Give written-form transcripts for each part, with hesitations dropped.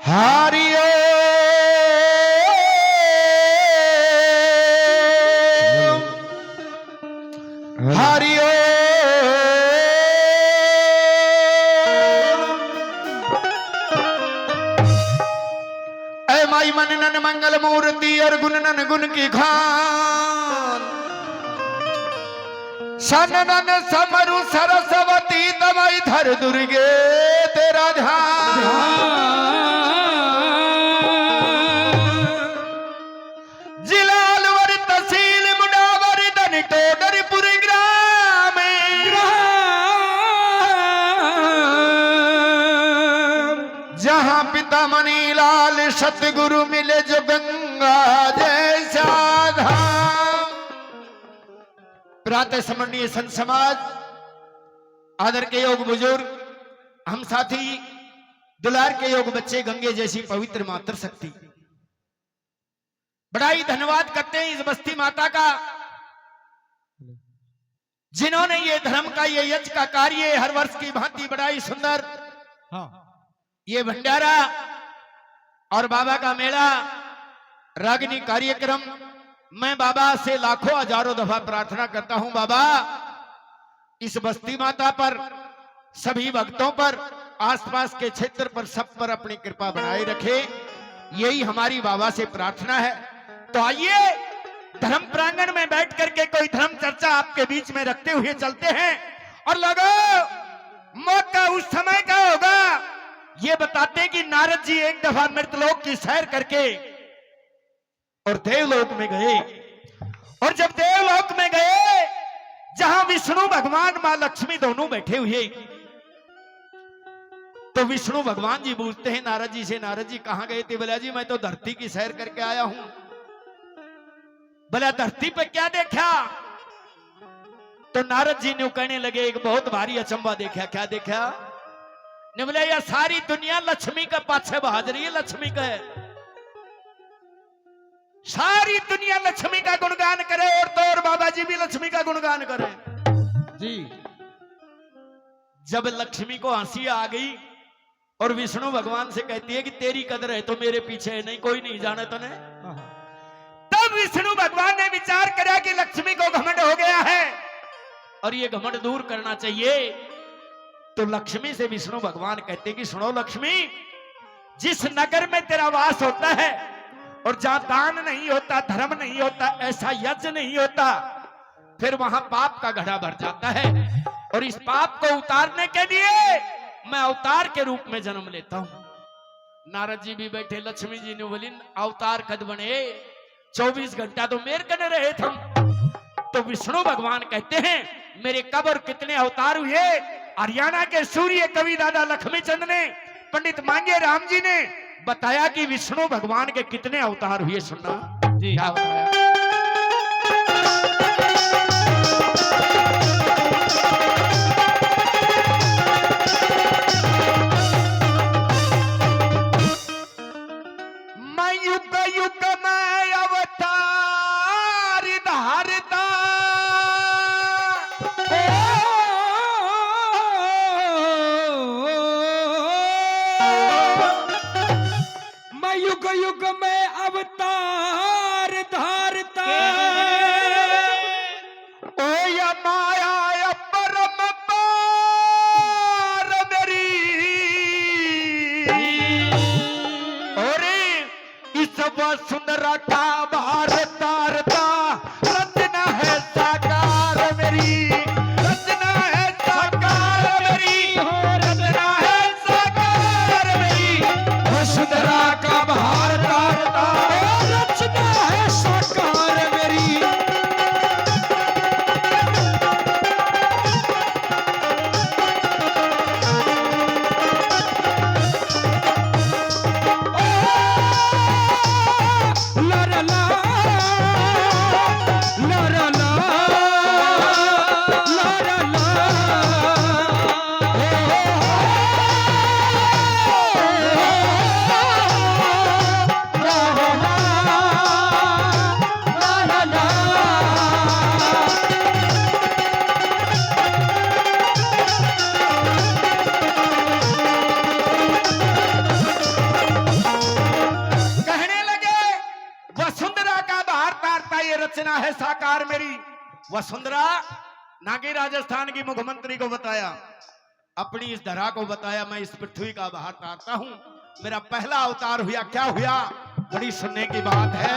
हारियो हारियो ऐ माई मन नन मंगल मूर्ति और गुण नन गुण की खान सनन समरु सरस्वती दवाई धर दुर्गे तेरा ध्यान जिला अलवर तहसील मुडावर धन टोडरपुर ग्राम जहां पिता मणिलाल सतगुरु मिले जो गंगा जैसा धाम। प्रातः स्मरणीय संत समाज, आदर के योग बुजुर्ग, हम साथी, दुलार के योग बच्चे, गंगे जैसी पवित्र मातृ शक्ति, बड़ा ही धन्यवाद करते हैं इस बस्ती माता का जिन्होंने ये धर्म का ये यज्ञ का कार्य हर वर्ष की भांति बड़ा ही सुंदर ये भंडारा और बाबा का मेला रागिनी कार्यक्रम। मैं बाबा से लाखों हजारों दफा प्रार्थना करता हूं, बाबा इस बस्ती माता पर, सभी भक्तों पर, आसपास के क्षेत्र पर, सब पर अपनी कृपा बनाए रखे। यही हमारी बाबा से प्रार्थना है। तो आइए धर्म प्रांगण में बैठ करके कोई धर्म चर्चा आपके बीच में रखते हुए चलते हैं। और लोगों, मौका उस समय का होगा ये बताते कि नारद जी एक दफा मृतलोक की सैर करके और देवलोक में गए। और जब देवलोक में गए जहां विष्णु भगवान मां लक्ष्मी दोनों बैठे हुए, तो विष्णु भगवान जी पूछते हैं नारद जी से, नारद जी कहां गए थे? बोला जी मैं तो धरती की सैर करके आया हूं। बोला धरती पे क्या देखा? तो नारद जी ने कहने लगे एक बहुत भारी अचंबा देखा। क्या देखा? ने बोला यह सारी दुनिया लक्ष्मी का पाछे बहाज रही है, लक्ष्मी का है। सारी दुनिया लक्ष्मी का गुणगान करे और तो और बाबा जी भी लक्ष्मी का गुणगान करे जी। जब लक्ष्मी को हंसी आ गई और विष्णु भगवान से कहती है कि तेरी कदर है तो मेरे पीछे है, नहीं कोई नहीं जाने तो नहीं। तब विष्णु भगवान ने विचार करा कि लक्ष्मी को घमंड हो गया है और ये घमंड दूर करना चाहिए। तो लक्ष्मी से विष्णु भगवान कहते कि सुनो लक्ष्मी, जिस नगर में तेरा वास होता है और जहां दान नहीं होता, धर्म नहीं होता, ऐसा यज्ञ नहीं होता, फिर वहां पाप का घड़ा भर जाता है। और इस पाप को उतारने के लिए मैं अवतार के रूप में जन्म लेता हूं। नारद जी भी बैठे, लक्ष्मी जी ने बोली अवतार कद बने, 24 घंटा तो मेरे कने रहे थे। तो विष्णु भगवान कहते हैं मेरे कब और कितने अवतार हुए? हरियाणा के सूर्य कवि दादा लक्ष्मीचंद ने, पंडित मांगे राम जी ने बताया कि विष्णु भगवान के कितने अवतार हुए। सुनना जी, क्या बताया? मैं युग युग में अवतार धारता, युग युग में अवतार धारता, ओ या माया या परम पार मेरी, और इस सुंदर का भारत तारता रचना है साकार मेरी, रचना है साकार मेरी, रचना है साकार मेरी, वसुंधरा का भारत तारता रचना है साकार मेरी। ला ला ला साकार मेरी वसुंधरा नागे राजस्थान की मुख्यमंत्री को बताया, अपनी इस धरा को बताया, मैं इस पृथ्वी का बाहर तारता हूं, मेरा पहला अवतार हुआ। क्या हुआ? बड़ी सुनने की बात है।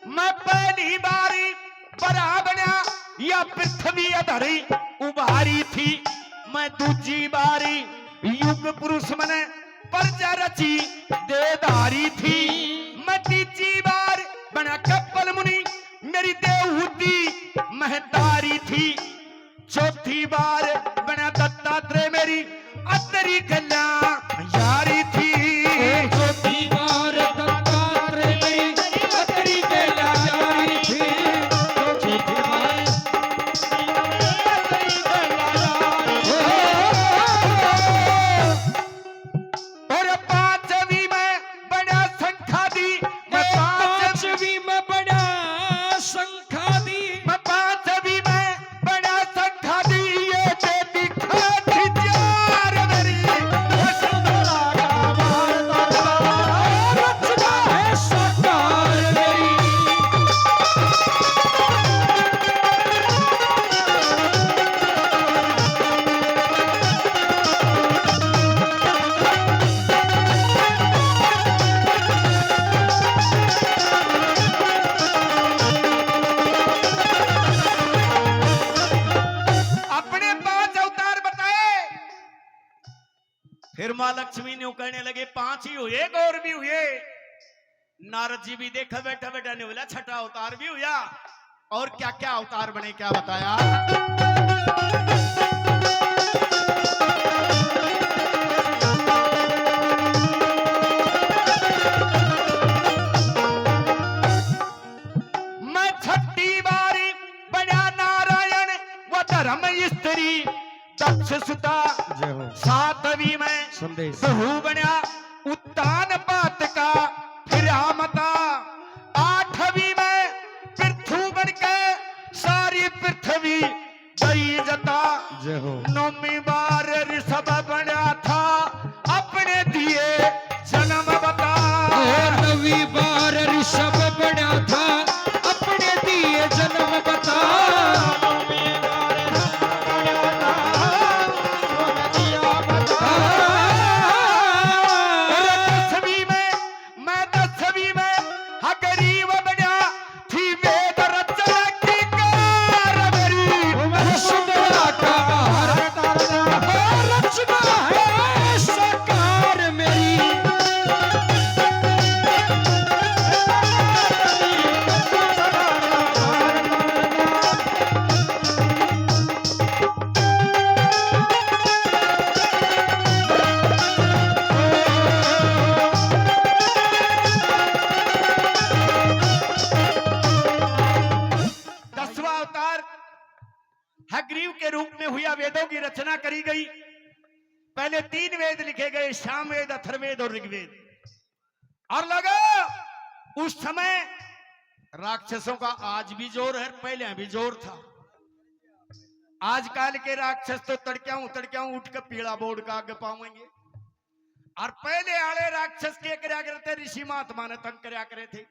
मैं पहली बारी बड़ा बना या पृथ्वी अधरी उभारी थी, मैं दूजी बारी युग पुरुष मने प्रजा रची देदारी थी, मैं तीसरी बार बना कपल मुनि मेरी देवहूति महतारी थी, चौथी बार बना दत्तात्रेय मेरी अतरी गला यारी थी, चौथी बार दत्तात्रेय मेरी अतरी गला यारी थी, चौथी बार और पांचवी में बना संख्या दी, मैं पांचवी में बड़ा संख्या दी, मैं पांचवी में बड़ा संख्या दी, ये बेटी खाती जार मेरी वसुंधरा का बार रचना है साकार मेरी। अपने 5 अवतार बताए। फिर मां लक्ष्मी ने कहने लगे 5 ही हुए, और भी हुए। नारद जी भी देखा बैठा बैठा ने बोला छठा अवतार भी हुआ। और क्या क्या अवतार बने, क्या बताया? मैं छठी बारी बना नारायण व धर्म स्त्री दक्ष सुता, जय हो। सातवीं में संदेश बहू बना उत्तान पात का फिर आमता, आठवीं में पृथ्वी बन के सारी पृथ्वी गई जता, जय हो। नौवीं बार ऋषभ बना था अपने दिए जन्म बता, नवी बार ऋषभ बना था अपने दिए जन्म बता, और 10वीं में मैं 10वीं में हाँ गरीब बना थी वेद रचना की कार मेरी वसुंधरा का बाहर रचना है साकार मेरी। दसवां अवतार हग्रीव के रूप में हुआ। वेदों की रचना करी गई। पहले 3 वेद लिखे गए, सामवेद, अथर्ववेद और ऋग्वेद। और लगा उस समय राक्षसों का आज भी जोर है, पहले भी जोर था। आजकल के राक्षस तो तड़क्याऊ उठ कर पीड़ा बोर्ड का आगे पाएंगे। और पहले आले राक्षस के करया करते, ऋषि महात्मा ने तंग करया करे थे।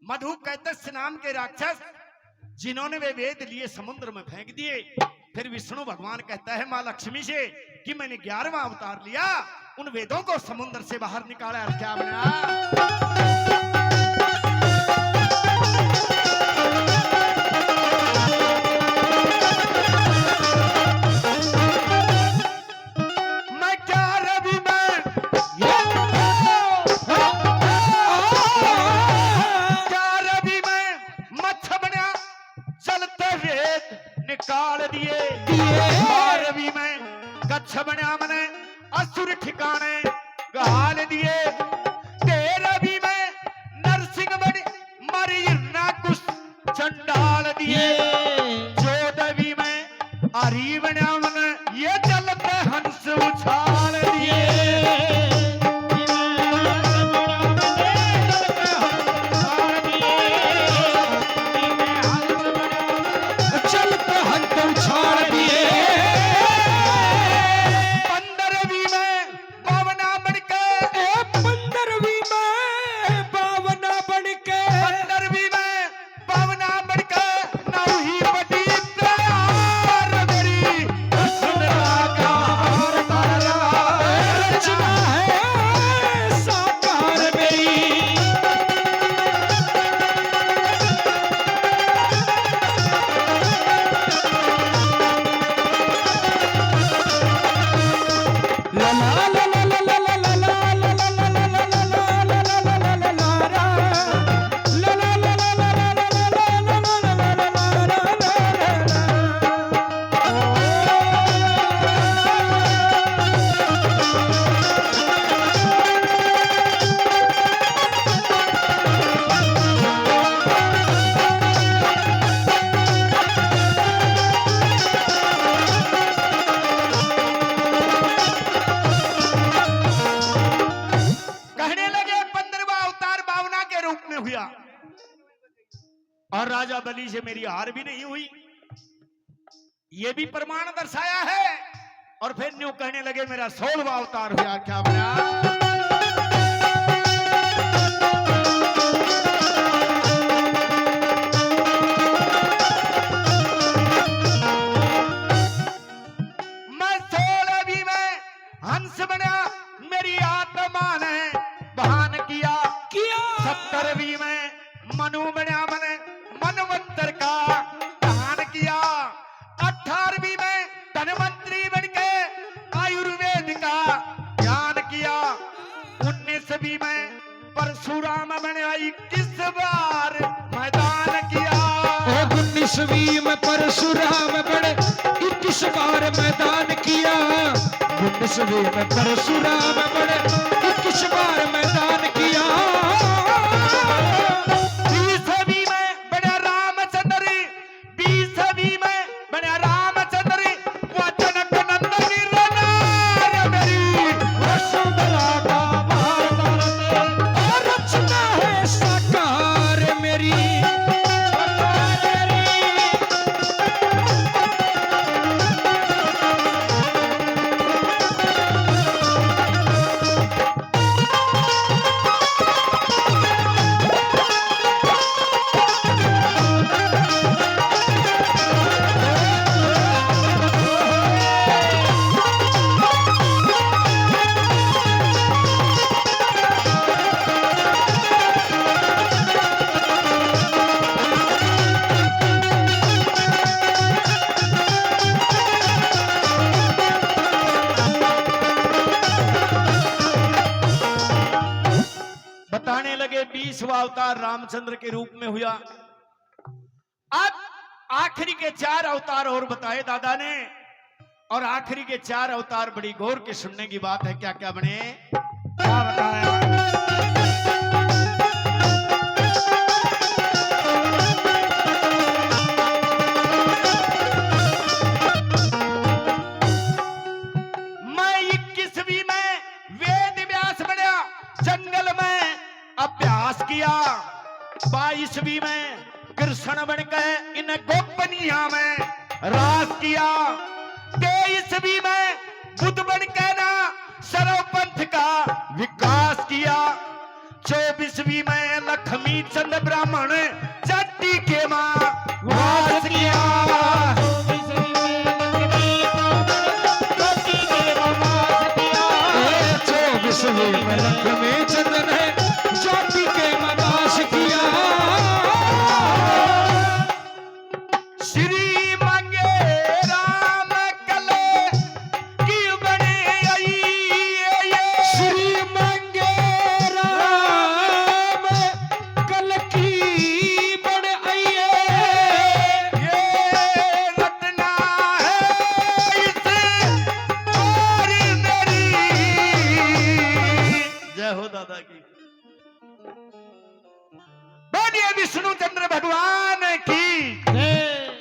मधु कैतस्य नाम के राक्षस जिन्होंने वे वेद लिए समुद्र में फेंक दिए। फिर विष्णु भगवान कहता है मां लक्ष्मी से कि मैंने 11वां अवतार लिया, उन वेदों को समुद्र से बाहर निकाला। और क्या बना? मैं 11वीं में 11वीं में मच्छ बना चलते वेद निकाल दिए। 12वीं में कच्छ बना मने असुर ठिकाने गाल दिए। 13वीं में नरसिंह बने मरी ना कुछ चंडाल दिए। 14वीं में हरी बना मने ये चलते हंस उछाल दिए। चलते हंस उछाल दिए। के रूप में हुआ और राजा बलि से मेरी हार भी नहीं हुई, ये भी प्रमाण दर्शाया है। और फिर न्यू कहने लगे मेरा 16वां अवतार हुआ। क्या बना? मैं 16वीं में हंस बना, मेरी आत्मा ने बहान किया। 17वीं में मनु बना, मैंने मनवंतर का दान किया। 18वीं में धनवंतरी बनके आयुर्वेद का ज्ञान किया। 19वीं में परशुराम बना, 21 बार मैदान किया। 19वीं में परशुराम बने 21 बार मैदान किया। 19वीं में परशुराम बने 21 बार मैदान किया। 20वीं में बना रामचंद्र, 20वीं में बना रामचंद्र, वचन नंदन रनार मेरी वसुंधरा का भारत और रचना है साकार मेरी। बताने लगे 20वां अवतार रामचंद्र के रूप में हुआ। अब आखिरी के 4 अवतार और बताए दादा ने, और आखिरी के 4 अवतार बड़ी गौर के सुनने की बात है। क्या क्या बने, क्या बताया? मैं 21वीं में वेद व्यास बना, जंगल में अभ्यास किया। 22वीं में कृष्ण बनकर इन गोपनिया में रास किया। 23वीं में बुद्ध बनकर ना सर्वपंथ का विकास किया। 24वीं में लक्ष्मी चंद ब्राह्मण जाति के मां वास किया। 24वीं में लक्ष्मी चंद ने जाति के मदास किया। श्री मंगे राम कले की बने आई, श्री मंगे राम कल की बड़ आइए। ये रटना है इस और मेरी। जय हो दादा की। बोलिए विष्णु चंद्र भगवान की।